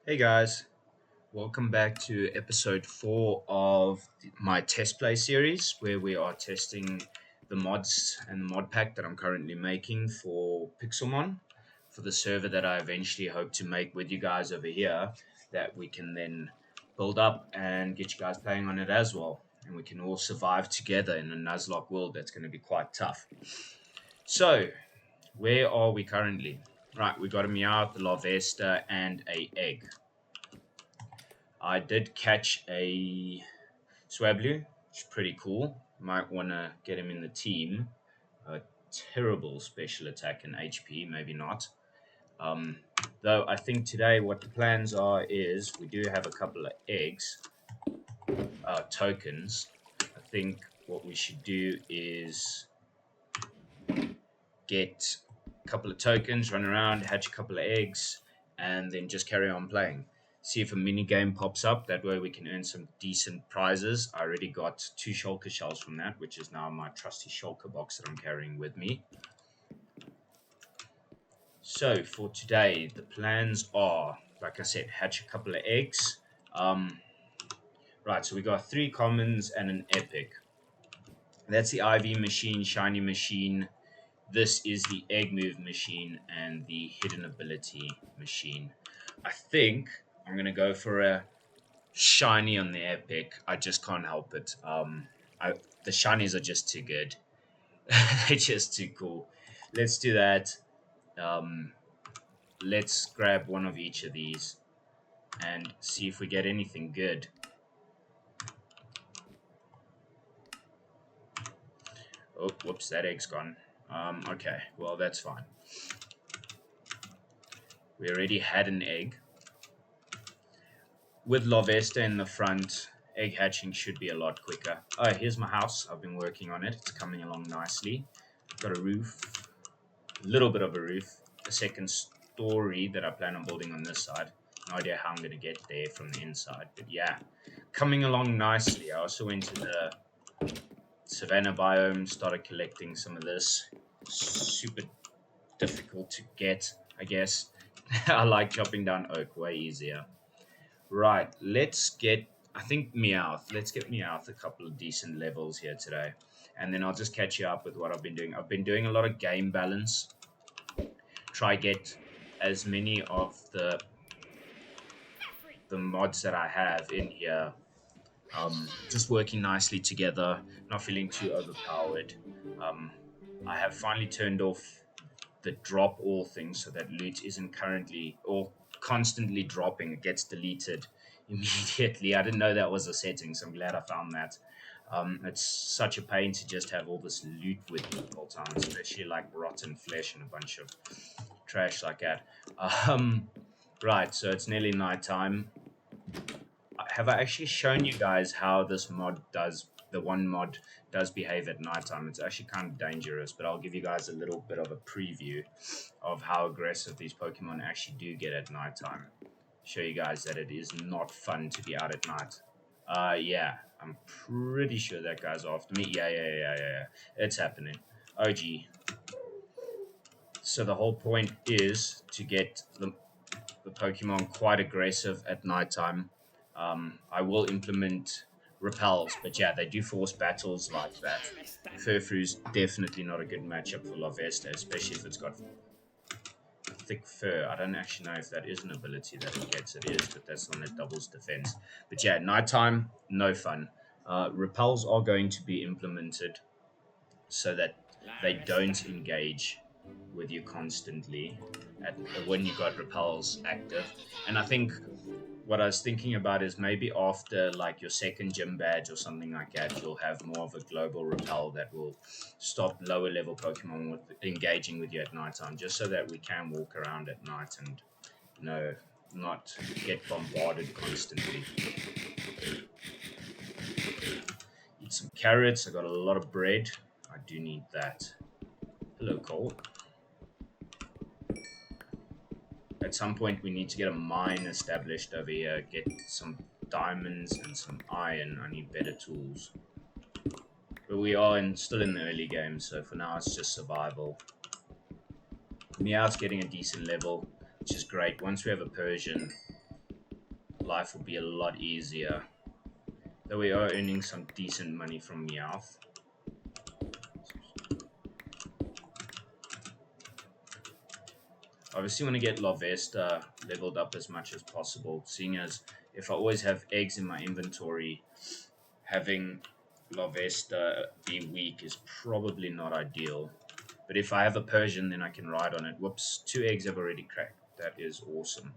Hey guys, welcome back to episode 4 of my test play series where we are testing the mods and the mod pack that I'm currently making for Pixelmon for the server that I eventually hope to make with you guys over here that we can then build up and get you guys playing on it as well. And we can all survive together in a Nuzlocke world that's going to be quite tough. So, where are we currently? Right, we got a Meowth, a Larvesta, and a egg. I did catch a Swablu, which is pretty cool. Might want to get him in the team. A terrible special attack and HP, maybe not. Um, though I think today what the plans are is we do have a couple of eggs, tokens. I think what we should do is get a couple of tokens, run around, hatch a couple of eggs, and then just carry on playing. See if a mini game pops up. That way we can earn some decent prizes. I already got 2 shulker shells from that, which is now my trusty shulker box that I'm carrying with me. So for today, the plans are, like I said, hatch a couple of eggs. Right, so we got 3 commons and an epic. That's the IV machine, shiny machine. This is the egg move machine and the hidden ability machine. I think I'm gonna go for a shiny on the epic. I just can't help it. The shinies are just too good. They're just too cool. Let's do that. Um, let's grab one of each of these and see if we get anything good. Oh, whoops, that egg's gone. Okay, well, that's fine. We already had an egg. With Larvesta in the front, egg hatching should be a lot quicker. Oh, here's my house. I've been working on it. It's coming along nicely. Got a roof, a little bit of a roof, a second story that I plan on building on this side. No idea how I'm going to get there from the inside, but yeah, coming along nicely. I also went to the savanna biome, started collecting some of this. Super difficult to get, I guess. I like chopping down oak, way easier. Right, let's get, I think Meowth. Let's get Meowth a couple of decent levels here today. And then I'll just catch you up with what I've been doing. I've been doing a lot of game balance. Try get as many of the mods that I have in here. Just working nicely together, not feeling too overpowered. Um, I have finally turned off the drop all thing so that loot isn't currently or constantly dropping. It gets deleted immediately. I didn't know that was a setting, so I'm glad I found that. It's such a pain to just have all this loot with me all the time, especially like rotten flesh and a bunch of trash like that. Right, so it's nearly night time. Have I actually shown you guys how this mod does, the one mod does behave at nighttime? It's actually kind of dangerous, but I'll give you guys a little bit of a preview of how aggressive these Pokemon actually do get at nighttime. Show you guys that it is not fun to be out at night. Yeah, I'm pretty sure that guy's after me. Yeah. It's happening. OG. So the whole point is to get the Pokemon quite aggressive at nighttime. I will implement repels, but yeah, they do force battles like that. Furfru's definitely not a good matchup for Larvesta, especially if it's got thick fur. I don't actually know if that is an ability that it gets. It is, but that's one that doubles defense. But yeah, nighttime, no fun. Repels are going to be implemented so that they don't engage with you constantly when you got repels active. And I think what I was thinking about is maybe after like your second gym badge or something like that, you'll have more of a global repel that will stop lower level Pokemon with engaging with you at nighttime, just so that we can walk around at night and not get bombarded constantly. Eat some carrots. I got a lot of bread. I do need that. Hello, Cole. At some point, we need to get a mine established over here, get some diamonds and some iron. I need better tools. But we are still in the early game, so for now it's just survival. Meowth's getting a decent level, which is great. Once we have a Persian, life will be a lot easier. Though we are earning some decent money from Meowth. Obviously want to get Larvesta leveled up as much as possible, seeing as if I always have eggs in my inventory, having Larvesta be weak is probably not ideal. But if I have a Persian, then I can ride on it. Whoops, 2 eggs have already cracked. That is awesome.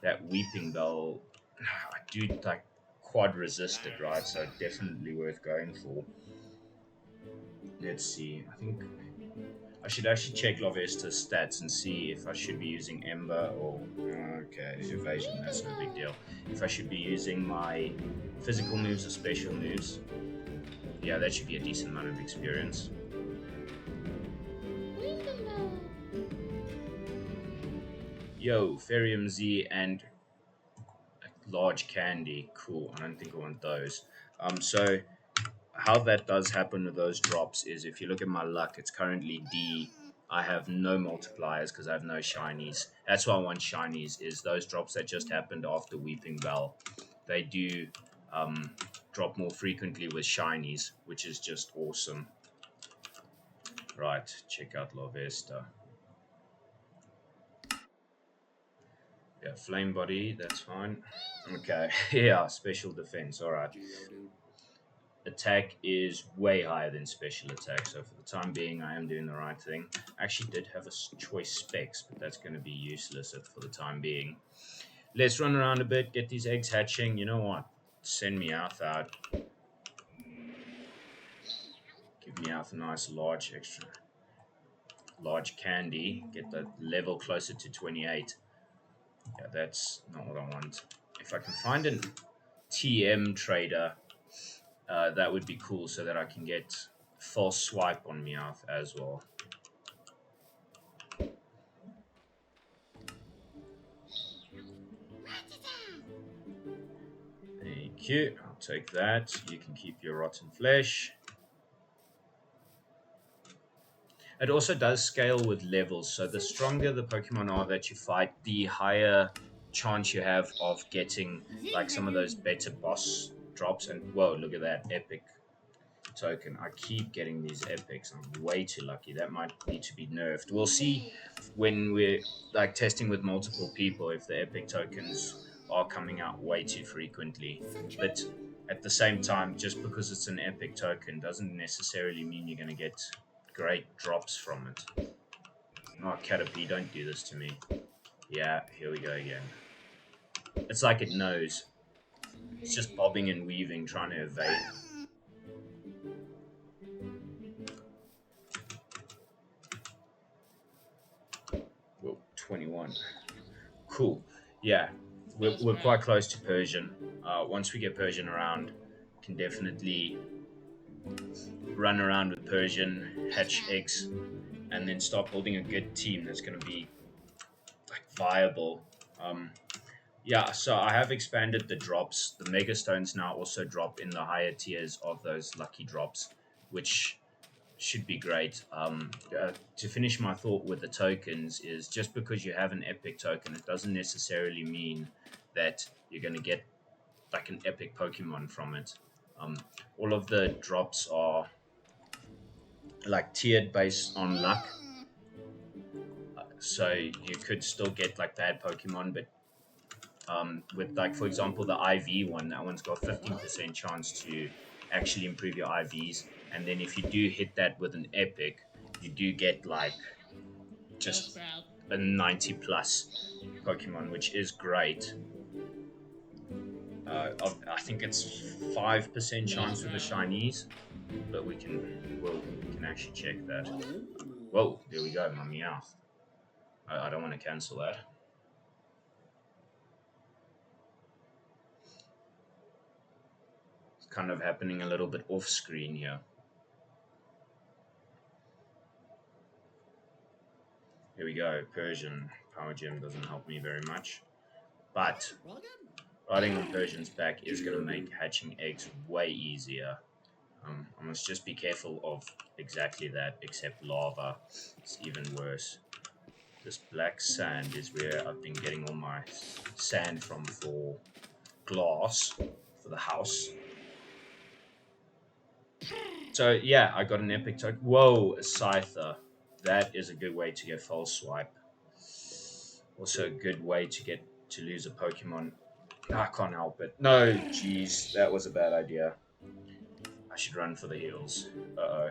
That Weeping Bell, I do like quad resisted, right? So definitely worth going for. Let's see. I think I should actually check Larvesta's stats and see if I should be using Ember or... Okay, evasion, that's no big deal. If I should be using my physical moves or special moves. Yeah, that should be a decent amount of experience. Yo, Ferium Z and a large candy. Cool, I don't think I want those. So how that does happen with those drops is if you look at my luck, it's currently D. I have no multipliers because I have no shinies. That's why I want shinies, is those drops that just happened after Weeping Bell. They do drop more frequently with shinies, which is just awesome. Right, check out Larvesta. Yeah, flame body, that's fine. Okay, yeah, special defense, alright. Attack is way higher than special attack, so for the time being I am doing the right thing. I actually did have a choice specs, but that's going to be useless for the time being. Let's run around a bit, get these eggs hatching. You know what, send Meowth out. Give Meowth a nice large candy, get the level closer to 28. Yeah, that's not what I want. If I can find an TM trader, that would be cool, so that I can get false swipe on Meowth as well. Thank you. I'll take that. You can keep your rotten flesh. It also does scale with levels, so the stronger the Pokemon are that you fight, the higher chance you have of getting like some of those better boss drops. And whoa, look at that epic token. I keep getting these epics. I'm way too lucky. That might need to be nerfed. We'll see when we're like testing with multiple people if the epic tokens are coming out way too frequently. But at the same time, just because it's an epic token doesn't necessarily mean you're going to get great drops from it. Oh, Caterpie, don't do this to me. Yeah, here we go again. It's like it knows. It's just bobbing and weaving, trying to evade. Whoa, 21. Cool. Yeah, we're quite close to Persian. Once we get Persian around, can definitely run around with Persian, hatch eggs, and then start building a good team that's going to be like viable. Yeah, so I have expanded the drops. The Mega Stones now also drop in the higher tiers of those lucky drops, which should be great. To finish my thought with the tokens is just because you have an epic token, it doesn't necessarily mean that you're going to get like an epic Pokemon from it. All of the drops are like tiered based on luck. So you could still get like bad Pokemon, but with like for example the IV one, that one's got 15% chance to actually improve your IVs, and then if you do hit that with an epic, you do get like just a 90 plus Pokemon, which is great. I think it's 5% chance with the shinies, but we can actually check that. Whoa, there we go, my Meowth. I don't want to cancel that. It's kind of happening a little bit off screen here. Here we go, Persian. Power Gem doesn't help me very much. But riding on Persian's back is going to make hatching eggs way easier. I must just be careful of exactly that, except lava. It's even worse. This black sand is where I've been getting all my sand from for glass for the house. So yeah, I got an epic token. Whoa, a Scyther. That is a good way to get false swipe. Also a good way to get to lose a Pokemon. I can't help it. No, jeez, that was a bad idea. I should run for the heals. Uh-oh.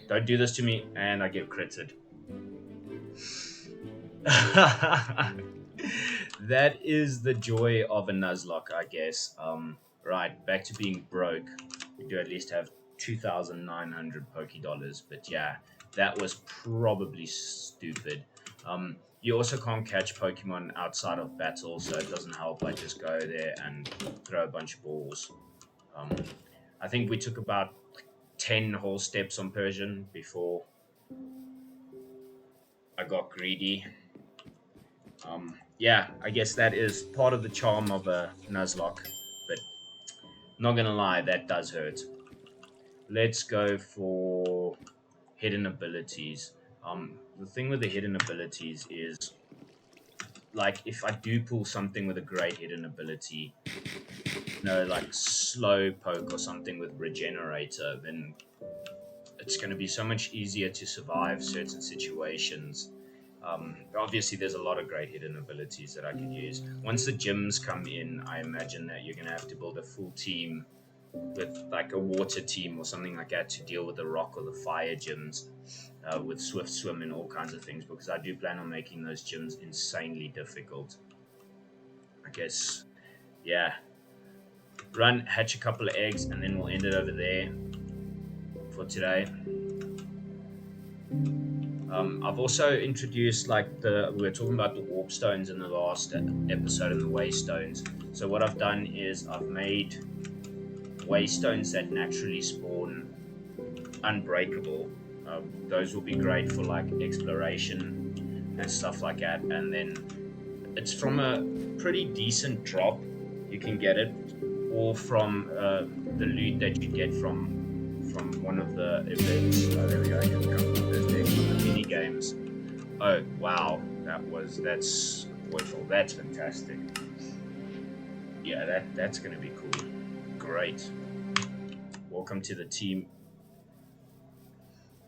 Don't do this to me, and I get critted. That is the joy of a Nuzlocke, I guess. Right, back to being broke. We do at least have 2,900 Poké Dollars, but yeah, that was probably stupid. You also can't catch Pokemon outside of battle, so it doesn't help. I just go there and throw a bunch of balls. Um, I think we took about 10 whole steps on Persian before I got greedy. Yeah, I guess that is part of the charm of a Nuzlocke, but not gonna lie, that does hurt. Let's go for hidden abilities. The thing with the hidden abilities is, like, if I do pull something with a great hidden ability, like slow poke or something with regenerator, then it's going to be so much easier to survive certain situations. Obviously, there's a lot of great hidden abilities that I can use. Once the gyms come in, I imagine that you're going to have to build a full team with like a water team or something like that to deal with the rock or the fire gyms, with swift swim and all kinds of things, because I do plan on making those gyms insanely difficult. I guess, yeah. Run, hatch a couple of eggs, and then we'll end it over there for today. I've also introduced, like, we were talking about the warp stones in the last episode and the way stones. So what I've done is I've made way stones that naturally spawn unbreakable. Those will be great for like exploration and stuff like that. And then it's from a pretty decent drop. You can get it, or from the loot that you get from one of the events. Oh, there we go. Here's a couple of those things from the mini games. Oh wow, that's wonderful. That's fantastic. Yeah, that's gonna be cool. Great. Welcome to the team.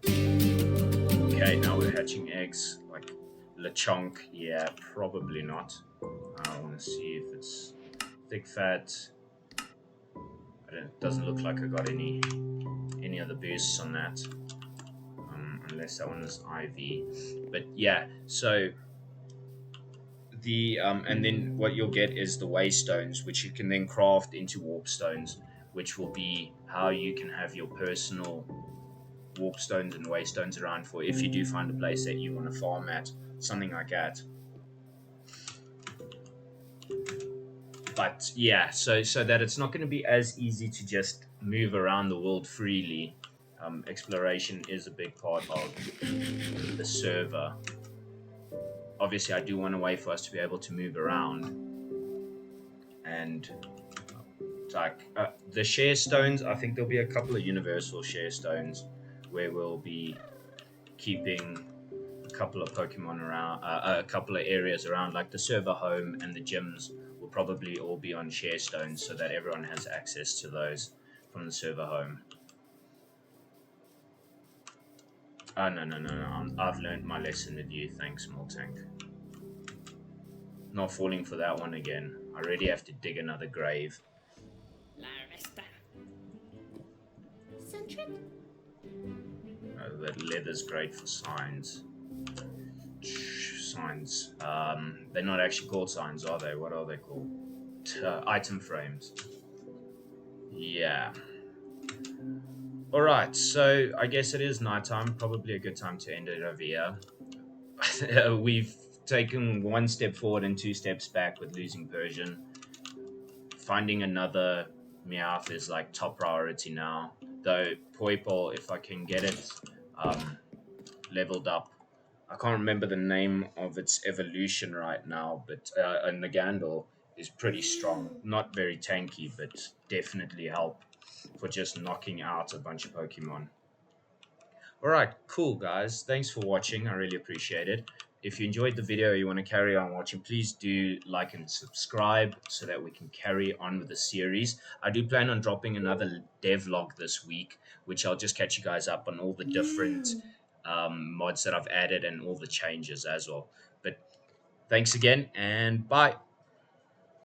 Okay, now we're hatching eggs. Like Lechonk, yeah, probably not. I want to see if it's thick fat. It doesn't look like I got any other boosts on that, unless that one is IV. But yeah, so the and then what you'll get is the waystones, which you can then craft into warp stones, which will be how you can have your personal warp stones and waystones around for if you do find a place that you want to farm at, something like that. But yeah, so that it's not going to be as easy to just move around the world freely. Exploration is a big part of the server. Obviously, I do want a way for us to be able to move around, and like the share stones, I think there'll be a couple of universal share stones where we'll be keeping a couple of Pokemon around, a couple of areas around, like the server home and the gyms will probably all be on share stones so that everyone has access to those from the server home. Oh, no. I've learned my lesson with you. Thanks, Moltank. Not falling for that one again. I already have to dig another grave. La Vesta. Oh, that leather's great for signs. Signs. They're not actually called signs, are they? What are they called? Item frames. Yeah. Alright, so I guess it is nighttime. Probably a good time to end it over here. We've taken one step forward and two steps back with losing Persian. Finding another Meowth is like top priority now. Though Poipole, if I can get it leveled up. I can't remember the name of its evolution right now, but Nagandal is pretty strong. Not very tanky, but definitely help for just knocking out a bunch of Pokemon. Alright, cool guys. Thanks for watching. I really appreciate it. if you enjoyed the video or you want to carry on watching, please do like and subscribe so that we can carry on with the series. I do plan on dropping another devlog this week, which I'll just catch you guys up on all the different mods that I've added and all the changes as well. But thanks again, and bye.